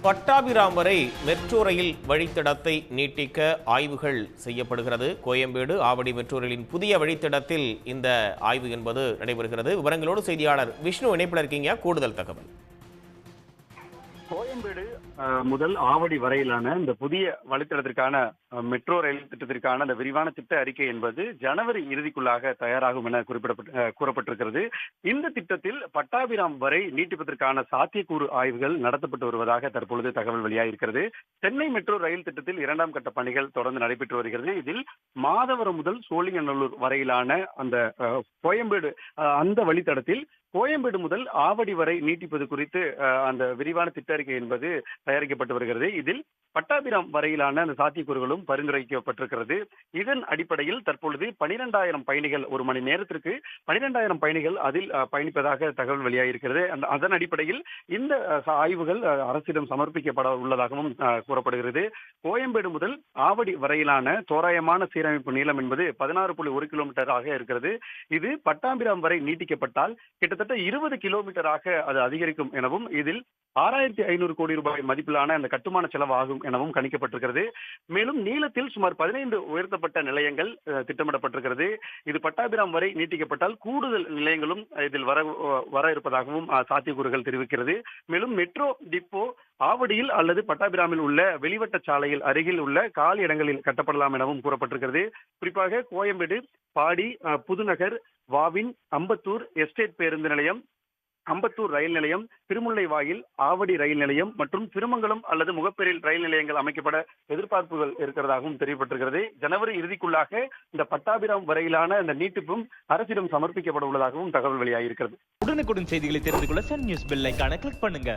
பட்டாபிராம் வரை metro rail வழித்தடத்தை நீட்டிக்க ஆய்வுகள் செய்யப்படுகிறது. கோயம்பேடு ஆவடி மெட்ரோ ரயிலின் புதிய வழித்தடத்தில் இந்த ஆய்வு என்பது நடைபெறுகிறது. விவரங்களோடு செய்தியாளர் விஷ்ணு இணைப்பில் இருக்கீங்க. கூடுதல் தகவல். கோயம்பேடு முதல் ஆவடி வரையிலான இந்த புதிய வழித்தடத்திற்கான மெட்ரோ ரயில் திட்டத்திற்கான அந்த விரிவான திட்ட அறிக்கை என்பது ஜனவரி இறுதிக்குள்ளாக தயாராகும் என கூறப்பட்டிருக்கிறது. இந்த திட்டத்தில் பட்டாபிராம் வரை நீட்டிப்பதற்கான சாத்தியக்கூறு ஆய்வுகள் நடத்தப்பட்டு வருவதாக தற்பொழுது தகவல் வெளியாகிருக்கிறது. சென்னை மெட்ரோ ரயில் திட்டத்தில் 2ஆம் கட்ட பணிகள் தொடர்ந்து நடைபெற்று வருகிறது. இதில் மாதவரம் முதல் சோழிங்கநல்லூர் வரையிலான அந்த கோயம்பேடு அந்த வழித்தடத்தில் கோயம்பேடு முதல் ஆவடி வரை நீட்டிப்பது குறித்து அந்த விரிவான திட்ட அறிக்கை என்பது தயாரிக்கப்பட்டு வருகிறது. இதில் பட்டாபிராம் வரையிலான அந்த சாத்தியக்கூறுகளும் பரிந்துரைக்கப்பட்டிருக்கிறது. இதன் அடிப்படையில் தற்பொழுது 12,000 பயணிகள் ஒரு மணி நேரத்திற்கு 12,000 பயணிகள் அதில் பயணிப்பதாக தகவல் வெளியாகியிருக்கிறது. அதன் அடிப்படையில் இந்த ஆய்வுகள் அரசிடம் சமர்ப்பிக்கப்பட உள்ளதாகவும் கூறப்படுகிறது. கோயம்பேடு முதல் ஆவடி வரையிலான தோராயமான சீரமைப்பு நீளம் என்பது 16.1 கிலோமீட்டராக இருக்கிறது. இது பட்டாபிராம் வரை நீட்டிக்கப்பட்டால் கிட்டத்தட்ட 20 கிலோமீட்டராக அது அதிகரிக்கும் எனவும், இதில் 6,500 கோடி ரூபாய் மதிப்பிலான அந்த கட்டுமான செலவு ஆகும் எனவும் கணிக்கப்பட்டிருக்கிறது. மேலும் நீளத்தில் சுமார் 15 உயர்த்தப்பட்ட நிலையங்கள் திட்டமிடப்பட்டிருக்கிறது. இது பட்டாபிராம் வரை நீட்டிக்கப்பட்டால் கூடுதல் நிலையங்களும் இதில் வர இருப்பதாகவும் சாத்தியக்கூறுகள் தெரிவிக்கிறது. மேலும் மெட்ரோ டிப்போ ஆவடியில் அல்லது பட்டாபிராமில் உள்ள வெளிவட்ட சாலையில் அருகில் உள்ள காலி இடங்களில் கட்டப்படலாம் எனவும் கூறப்பட்டிருக்கிறது. குறிப்பாக கோயம்பேடு, பாடி, புதுநகர், வாவின், அம்பத்தூர் எஸ்டேட் பேருந்து நிலையம், அம்பத்தூர் ரயில் நிலையம், திருமுல்லை வாயில், ஆவடி ரயில் நிலையம் மற்றும் திருமங்கலம் அல்லது முகப்பேரில் ரயில் நிலையங்கள் அமைக்கப்பட எதிர்பார்ப்புகள் இருக்கிறதாகவும் தெரிவிக்கப்பட்டிருக்கிறது. ஜனவரி இறுதிக்குள்ளாக இந்த பட்டாபிராம் வரையிலான இந்த நீட்டிப்பும் அரசிடம் சமர்ப்பிக்கப்பட உள்ளதாகவும் தகவல் வெளியாகியிருக்கிறது. உடனுக்குடன் செய்திகளை தெரிந்து கொள்ள சன் நியூஸ் பெல் ஐகானை கிளிக் பண்ணுங்க.